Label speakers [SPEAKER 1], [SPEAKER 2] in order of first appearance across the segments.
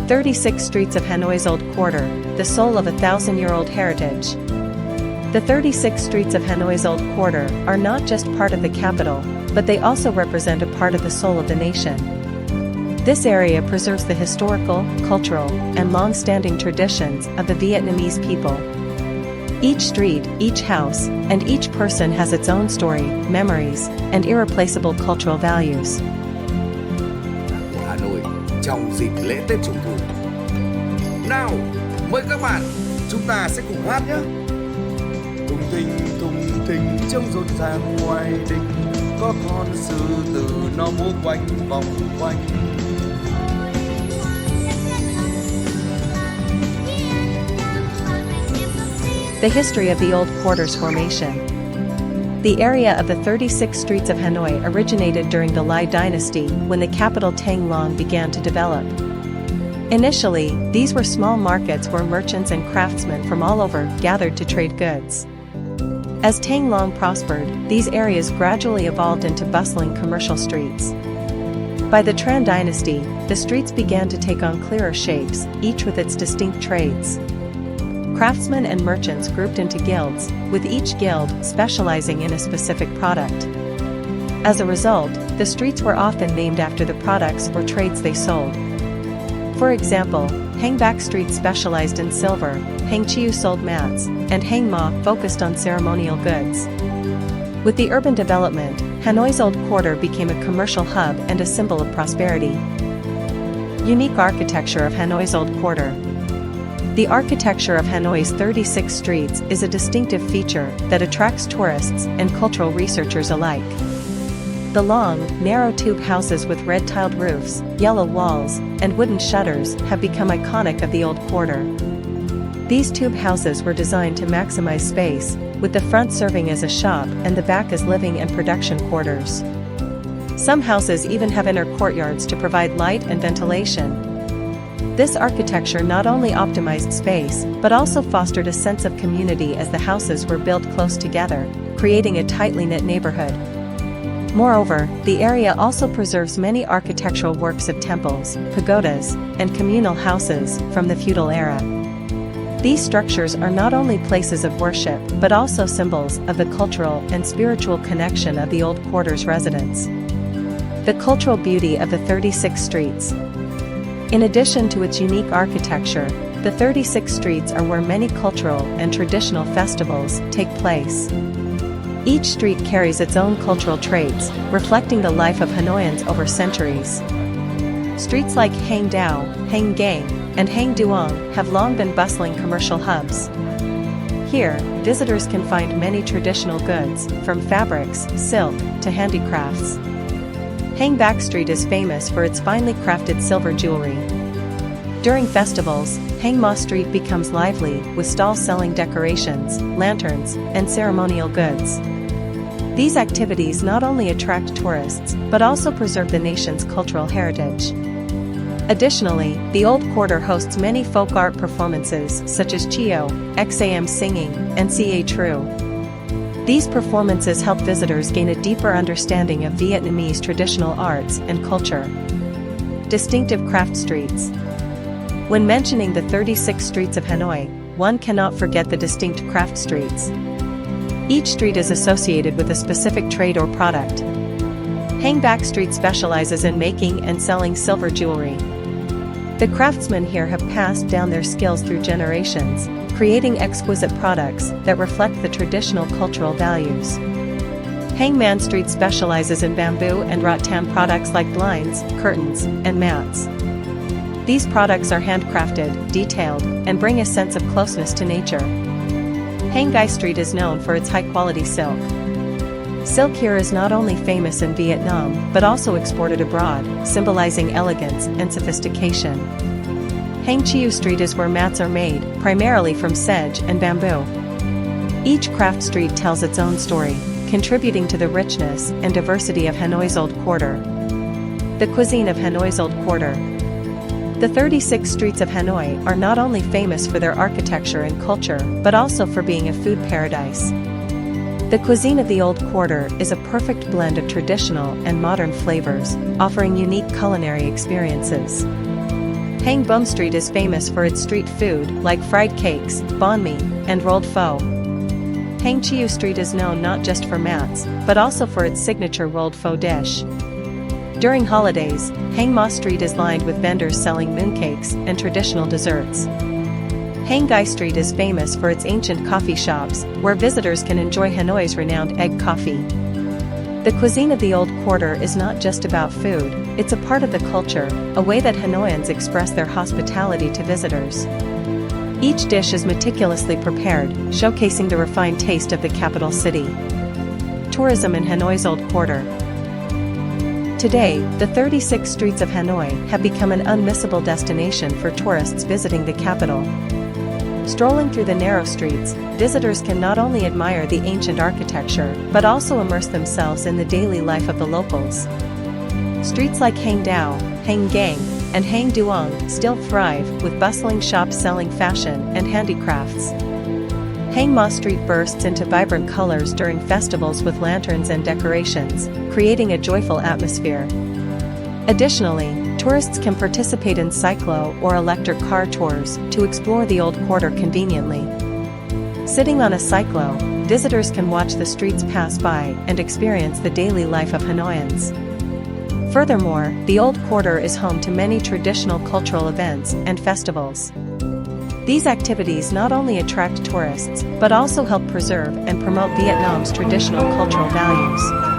[SPEAKER 1] 36 Streets of Hanoi's Old Quarter, the soul of a thousand-year-old heritage. The 36 Streets of Hanoi's Old Quarter are not just part of the capital, but they also represent a part of the soul of the nation. This area preserves the historical, cultural, and long-standing traditions of the Vietnamese people. Each street, each house, and each person has its own story, memories, and irreplaceable cultural values.
[SPEAKER 2] Hà Nội trong dịp lễ Tết Trung thu. Nào, mời các bạn, chúng ta sẽ cùng hát nhé. Thùng thình trông rộn ràng ngoài đình, có con sư tử nó múa quanh vòng quanh.
[SPEAKER 1] The history of the Old Quarter's formation. The area of the 36 Streets of Hanoi originated during the Lai dynasty when the capital Tang Long began to develop. Initially, these were small markets where merchants and craftsmen from all over gathered to trade goods. As Tang Long prospered, these areas gradually evolved into bustling commercial streets. By the Tran dynasty, the streets began to take on clearer shapes, each with its distinct trades. Craftsmen and merchants grouped into guilds, with each guild specializing in a specific product. As a result, the streets were often named after the products or trades they sold. For example, Hang Bac Street specialized in silver, Hang Chiu sold mats, and Hang Ma focused on ceremonial goods. With the urban development, Hanoi's Old Quarter became a commercial hub and a symbol of prosperity. Unique architecture of Hanoi's Old Quarter. The architecture of Hanoi's 36 streets is a distinctive feature that attracts tourists and cultural researchers alike. The long, narrow tube houses with red-tiled roofs, yellow walls, and wooden shutters have become iconic of the Old Quarter. These tube houses were designed to maximize space, with the front serving as a shop and the back as living and production quarters. Some houses even have inner courtyards to provide light and ventilation. This architecture not only optimized space, but also fostered a sense of community as the houses were built close together, creating a tightly knit neighborhood. Moreover, the area also preserves many architectural works of temples, pagodas, and communal houses from the feudal era. These structures are not only places of worship, but also symbols of the cultural and spiritual connection of the Old Quarter's residents. The cultural beauty of the 36 streets. In addition to its unique architecture, the 36 streets are where many cultural and traditional festivals take place. Each street carries its own cultural traits, reflecting the life of Hanoians over centuries. Streets like Hang Dao, Hang Gai, and Hang Duong have long been bustling commercial hubs. Here, visitors can find many traditional goods, from fabrics, silk, to handicrafts. Hang Bac Street is famous for its finely crafted silver jewelry. During festivals, Hang Ma Street becomes lively, with stalls selling decorations, lanterns, and ceremonial goods. These activities not only attract tourists, but also preserve the nation's cultural heritage. Additionally, the Old Quarter hosts many folk art performances such as Chio, XAM singing, and Ca Tru. These performances help visitors gain a deeper understanding of Vietnamese traditional arts and culture. Distinctive craft streets. When mentioning the 36 streets of Hanoi, one cannot forget the distinct craft streets. Each street is associated with a specific trade or product. Hang Bac Street specializes in making and selling silver jewelry. The craftsmen here have passed down their skills through generations, creating exquisite products that reflect the traditional cultural values. Hang Man Street specializes in bamboo and rattan products like blinds, curtains, and mats. These products are handcrafted, detailed, and bring a sense of closeness to nature. Hang Gai Street is known for its high-quality silk. Silk here is not only famous in Vietnam, but also exported abroad, symbolizing elegance and sophistication. Hang Chiu Street is where mats are made, primarily from sedge and bamboo. Each craft street tells its own story, contributing to the richness and diversity of Hanoi's Old Quarter. The cuisine of Hanoi's Old Quarter. The 36 streets of Hanoi are not only famous for their architecture and culture, but also for being a food paradise. The cuisine of the Old Quarter is a perfect blend of traditional and modern flavors, offering unique culinary experiences. Hang Bum Street is famous for its street food like fried cakes, banh mi, and rolled pho. Hang Chiu Street is known not just for mats, but also for its signature rolled pho dish. During holidays, Hang Ma Street is lined with vendors selling mooncakes and traditional desserts. Hang Gai Street is famous for its ancient coffee shops, where visitors can enjoy Hanoi's renowned egg coffee. The cuisine of the Old Quarter is not just about food, it's a part of the culture, a way that Hanoians express their hospitality to visitors. Each dish is meticulously prepared, showcasing the refined taste of the capital city. Tourism in Hanoi's Old Quarter. Today, the 36 streets of Hanoi have become an unmissable destination for tourists visiting the capital. Strolling through the narrow streets, visitors can not only admire the ancient architecture, but also immerse themselves in the daily life of the locals. Streets like Hang Dao, Hang Gai, and Hang Duong still thrive, with bustling shops selling fashion and handicrafts. Hang Ma Street bursts into vibrant colors during festivals with lanterns and decorations, creating a joyful atmosphere. Additionally, tourists can participate in cyclo or electric car tours to explore the Old Quarter conveniently. Sitting on a cyclo, visitors can watch the streets pass by and experience the daily life of Hanoians. Furthermore, the Old Quarter is home to many traditional cultural events and festivals. These activities not only attract tourists, but also help preserve and promote Vietnam's traditional cultural values.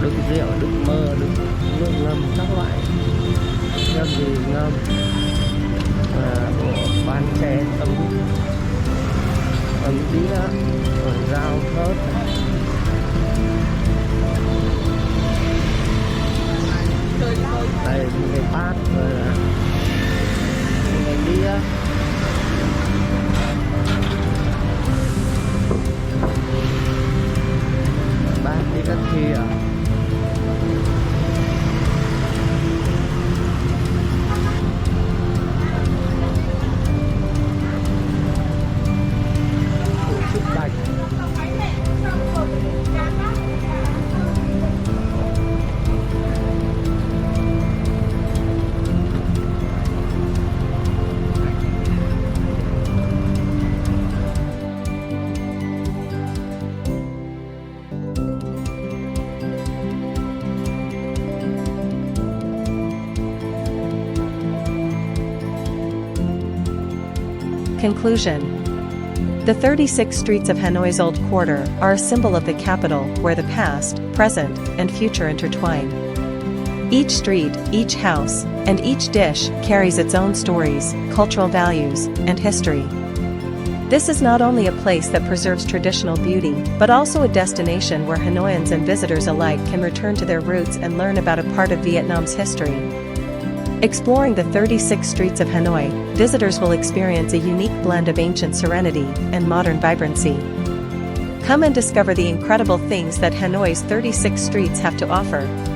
[SPEAKER 3] đựng rượu, đựng mơ, đựng nước ngâm các loại ngâm gì ngâm, của bán xe tấm đĩa, rồi dao thớt, đây cái bát, rồi là cái đĩa, bát đi các thìa.
[SPEAKER 1] Conclusion. The 36 streets of Hanoi's Old Quarter are a symbol of the capital where the past, present, and future intertwine. Each street, each house, and each dish carries its own stories, cultural values, and history. This is not only a place that preserves traditional beauty, but also a destination where Hanoians and visitors alike can return to their roots and learn about a part of Vietnam's history. Exploring the 36 streets of Hanoi, visitors will experience a unique blend of ancient serenity and modern vibrancy. Come and discover the incredible things that Hanoi's 36 streets have to offer.